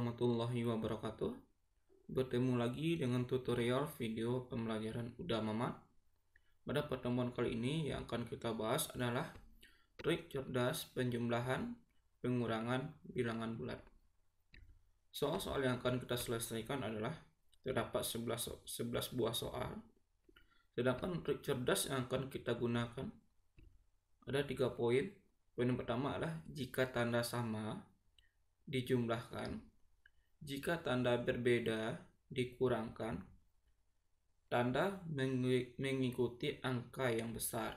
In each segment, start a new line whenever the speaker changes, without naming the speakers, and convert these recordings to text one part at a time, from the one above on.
warahmatullahi wabarakatuh. Bertemu lagi dengan tutorial video pembelajaran Udamamat. Pada pertemuan kali ini yang akan kita bahas adalah trik cerdas penjumlahan pengurangan bilangan bulat. Soal-soal yang akan kita selesaikan adalah terdapat 11 buah soal. Sedangkan trik cerdas yang akan kita gunakan ada 3 poin. Poin yang pertama adalah jika tanda sama dijumlahkan, jika tanda berbeda dikurangkan, tanda mengikuti angka yang besar.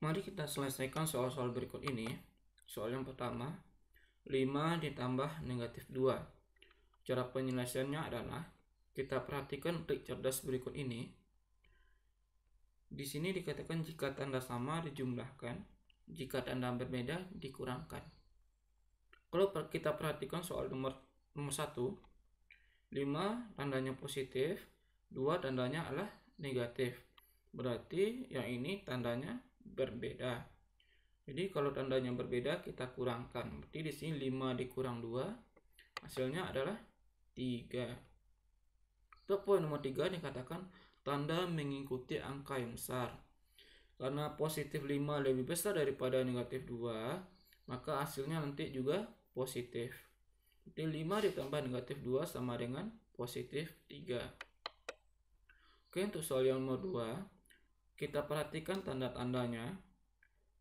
Mari kita selesaikan soal-soal berikut ini. Soal yang pertama, 5 ditambah negatif 2. Cara penyelesaiannya adalah kita perhatikan trik cerdas berikut ini. Di sini dikatakan jika tanda sama dijumlahkan, jika tanda berbeda dikurangkan. Kalau kita perhatikan soal nomor 1, 5 tandanya positif, 2 tandanya adalah negatif. Berarti yang ini tandanya berbeda. Jadi kalau tandanya berbeda kita kurangkan. Berarti di sini 5 dikurang 2 hasilnya adalah 3. Untuk poin nomor 3 dikatakan tanda mengikuti angka yang besar. Karena positif 5 lebih besar daripada negatif 2, maka hasilnya nanti juga positif. Jadi 5 ditambah negatif 2 sama dengan positif 3. Oke, untuk soal yang nomor 2, kita perhatikan tanda-tandanya.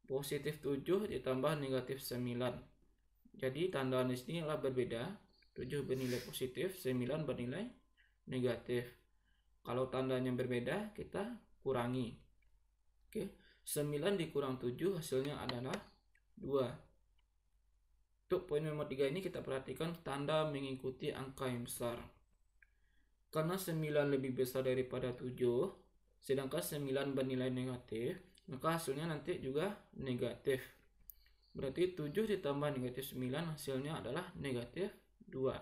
Positif 7 ditambah negatif 9. Jadi tanda di sini adalah berbeda. 7 bernilai positif, 9 bernilai negatif. Kalau tandanya berbeda, kita kurangi. Oke, 9 dikurang 7 hasilnya adalah 2. Untuk poin nomor 3 ini kita perhatikan tanda mengikuti angka yang besar. Karena 9 lebih besar daripada 7, sedangkan 9 bernilai negatif, maka hasilnya nanti juga negatif. Berarti 7 ditambah negatif 9 hasilnya adalah negatif 2.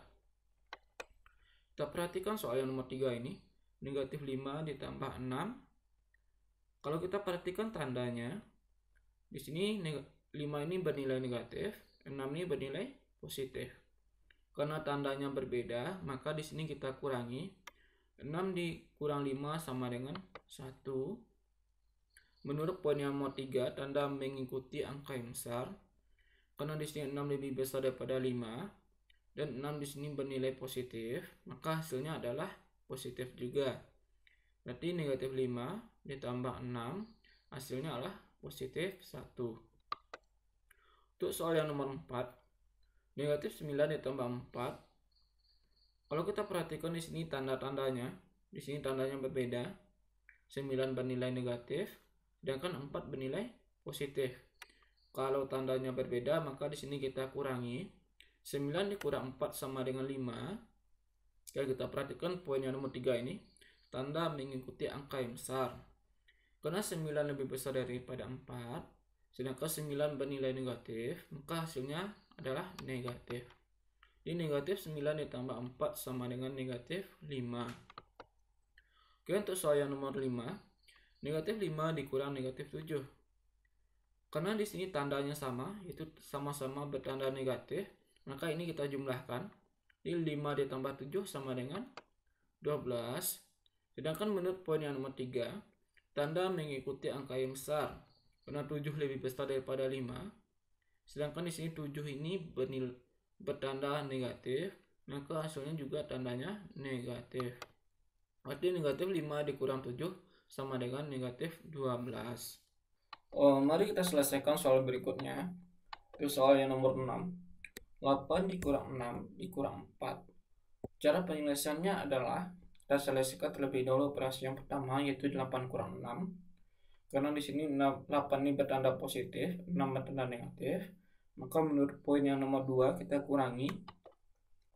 Kita perhatikan soal yang nomor 3 ini. Negatif 5 ditambah 6. Kalau kita perhatikan tandanya, di sini 5 ini bernilai negatif, 6 ini bernilai positif. Karena tandanya berbeda, maka di sini kita kurangi. 6 dikurang 5 sama dengan 1. Menurut poin yang nomor 3, tanda mengikuti angka yang besar. Karena di sini 6 lebih besar daripada 5 dan 6 di sini bernilai positif, maka hasilnya adalah positif juga. Berarti negatif 5 ditambah 6 hasilnya adalah positif 1. Untuk soal yang nomor 4, negatif 9 ditambah 4. Kalau kita perhatikan di sini tanda-tandanya, di sini tandanya berbeda. 9 bernilai negatif, sedangkan 4 bernilai positif. Kalau tandanya berbeda, maka di sini kita kurangi. 9 dikurang 4 sama dengan 5. Kalau kita perhatikan poin yang nomor 3 ini, tanda mengikuti angka yang besar. Karena 9 lebih besar daripada 4, sedangkan 9 bernilai negatif, maka hasilnya adalah negatif. Jadi negatif 9 ditambah 4 sama dengan negatif 5. Oke, untuk soal yang nomor 5, negatif 5 dikurang negatif 7. Karena di sini tandanya sama, yaitu sama-sama bertanda negatif, maka ini kita jumlahkan. Jadi 5 ditambah 7 sama dengan 12. Sedangkan menurut poin yang nomor 3, tanda mengikuti angka yang besar. Karena 7 lebih besar daripada 5. Sedangkan di sini 7 ini bertanda negatif, maka hasilnya juga tandanya negatif. Arti negatif 5 dikurang 7 sama dengan negatif 12. Mari kita selesaikan soal berikutnya. Itu soal yang nomor 6. 8 dikurang 6 dikurang 4. Cara penyelesaiannya adalah kita selesaikan terlebih dahulu operasi yang pertama, yaitu 8 kurang 6. Karena di sini 8 ini bertanda positif, 6 bertanda negatif, maka menurut poin yang nomor 2 kita kurangi.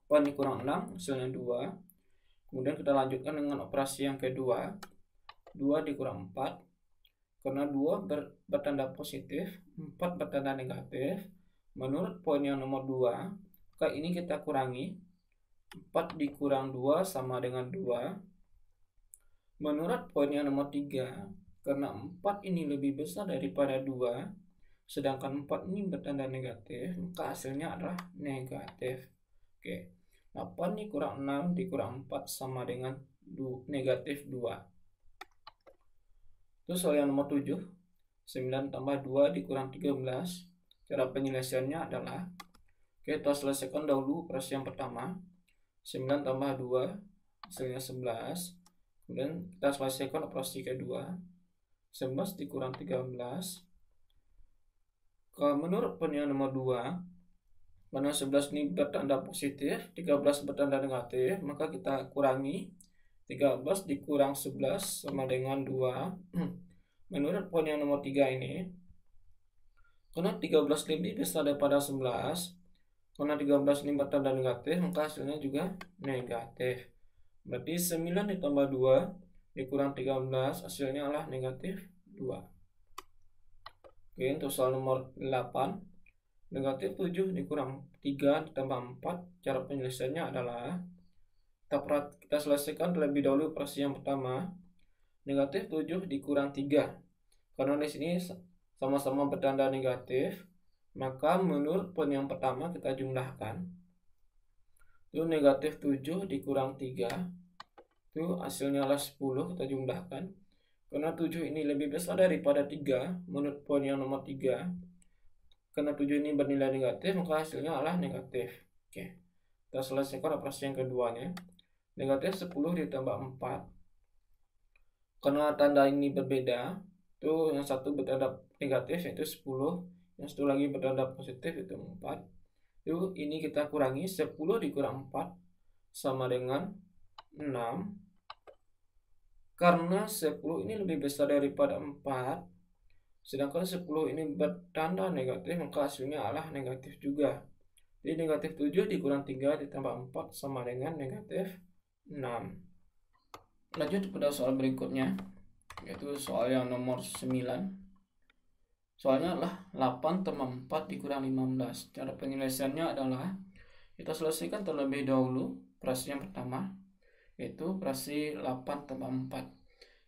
8 dikurang 6 hasilnya 2. Kemudian kita lanjutkan dengan operasi yang kedua, 2 dikurang 4. Karena 2 bertanda positif, 4 bertanda negatif, menurut poin yang nomor 2, maka ini kita kurangi. 4 dikurang 2 sama dengan 2. Menurut poin yang nomor 3, karena 4 ini lebih besar daripada 2, sedangkan 4 ini bertanda negatif, maka hasilnya adalah negatif. Oke, 8 dikurang 6 dikurang 4 sama dengan negatif 2. Terus soal yang nomor 7, 9 tambah 2 dikurang 13. Cara penyelesaiannya adalah, kita selesaikan dahulu operasi yang pertama. 9 tambah 2 hasilnya 11. Kemudian kita selesaikan operasi kedua. 11 dikurang 13. Kalau menurut penilaian nomor 2, karena 11 ini bertanda positif, 13 bertanda negatif, maka kita kurangi 13 dikurang 11 sama dengan 2. Menurut poin yang nomor 3 ini, karena 13 lebih besar daripada 11, karena 13 ini bertanda negatif, maka hasilnya juga negatif. Berarti 9 ditambah 2 dikurang 13, hasilnya adalah negatif 2. Oke, untuk soal nomor 8, negatif 7 dikurang 3 ditambah 4. Cara penyelesaiannya adalah, kita selesaikan terlebih dahulu operasi yang pertama. Negatif 7 dikurang 3. Karena di sini sama-sama bertanda negatif, maka menurut poin yang pertama kita jumlahkan. Itu negatif 7 dikurang 3. Itu hasilnya adalah 10, kita jumlahkan. Karena 7 ini lebih besar daripada 3, menurut poin yang nomor 3. Karena 7 ini bernilai negatif, maka hasilnya adalah negatif. Oke, kita selesaikan operasi yang keduanya. Negatif 10 ditambah 4. Karena tanda ini berbeda, itu yang satu bertanda negatif yaitu 10, yang satu lagi bertanda positif itu 4. Itu ini kita kurangi, 10 dikurang 4 sama dengan 6. Karena 10 ini lebih besar daripada 4, sedangkan 10 ini bertanda negatif, maka hasilnya adalah negatif juga. Jadi negatif 7 dikurang 3 ditambah 4 sama dengan negatif 6. Lanjut pada soal berikutnya, yaitu soal yang nomor 9. Soalnya adalah 8 tambah 4 dikurang 15. Cara penyelesaiannya adalah, kita selesaikan terlebih dahulu operasi yang pertama, yaitu operasi 8 tambah 4.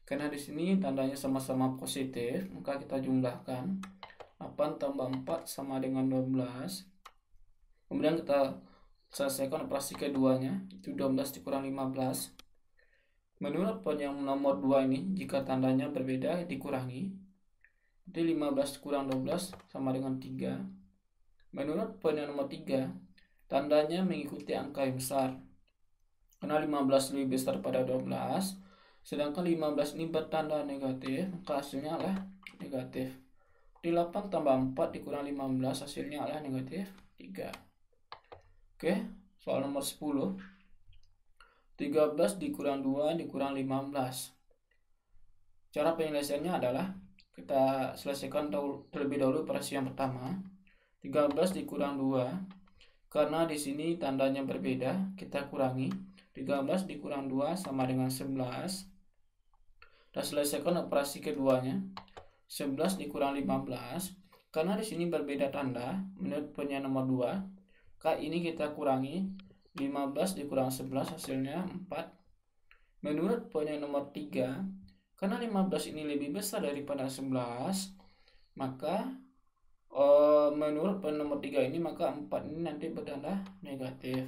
Karena di sini tandanya sama-sama positif, maka kita jumlahkan. 8 tambah 4 sama dengan 12. Kemudian kita selesaikan operasi keduanya, itu 12 dikurang 15. Menurut poin yang nomor 2 ini, jika tandanya berbeda dikurangi. Jadi 15 kurang 12 sama dengan 3. Menurut poin yang nomor 3, tandanya mengikuti angka yang besar. Karena 15 lebih besar pada 12, sedangkan 15 ini bertanda negatif, maka hasilnya adalah negatif. Di 8 tambah 4 dikurang 15, hasilnya adalah negatif 3. Oke, soal nomor 10. 13 dikurang 2 dikurang 15. Cara penyelesaiannya adalah, kita selesaikan terlebih dahulu operasi yang pertama. 13 dikurang 2. Karena di sini tandanya berbeda, kita kurangi. 13 dikurang 2 sama dengan 11. Kita selesaikan operasi keduanya. 11 dikurang 15. Karena di sini berbeda tanda, menurut poin yang nomor 2, maka ini kita kurangi. 15 dikurang 11 hasilnya 4. Menurut poin yang nomor 3, karena 15 ini lebih besar daripada 11, maka menurut poin nomor 3 ini, maka 4 ini nanti bertanda negatif.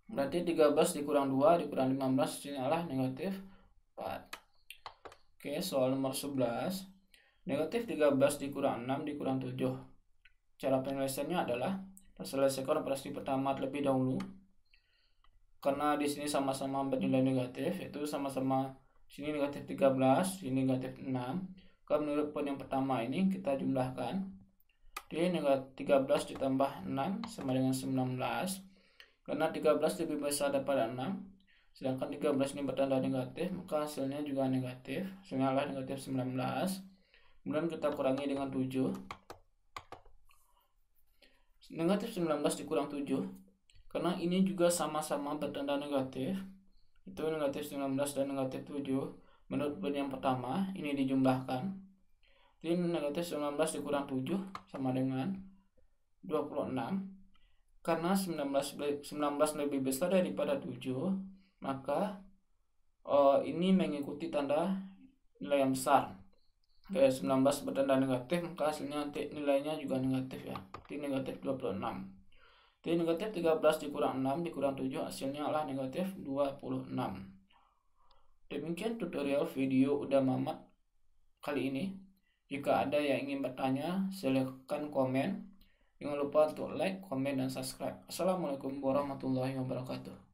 Berarti 13 dikurang 2 dikurang 15 hasilnya adalah negatif 4. Oke, soal nomor 11. Negatif 13 dikurang 6 dikurang 7. Cara penyelesaiannya adalah, kita selesaikan operasi pertama terlebih dahulu. Karena di sini sama-sama bernilai negatif, itu sama-sama sini negatif 13, sini negatif 6. Kalau menurut poin yang pertama ini kita jumlahkan. Jadi negatif 13 ditambah 6 sama dengan 19. Karena 13 lebih besar daripada 6, sedangkan 13 ini bertanda negatif, maka hasilnya juga negatif. Hasilnya adalah negatif 19. Kemudian kita kurangi dengan 7. Negatif 19 dikurang 7. Karena ini juga sama-sama bertanda negatif, itu negatif 19 dan negatif 7. Menurut poin yang pertama, ini dijumlahkan. Jadi negatif 19 dikurang 7 sama dengan 26. Karena 19 lebih besar daripada 7, maka ini mengikuti tanda nilai yang besar. 19 bertanda negatif, maka hasilnya nilainya juga negatif ya. Jadi negatif 26. T negatif 13 dikurang 6 dikurang 7 hasilnya adalah negatif 26. Demikian tutorial video udah mamat kali ini. Jika ada yang ingin bertanya, silahkan komen. Jangan lupa untuk like, komen, dan subscribe. Assalamualaikum warahmatullahi wabarakatuh.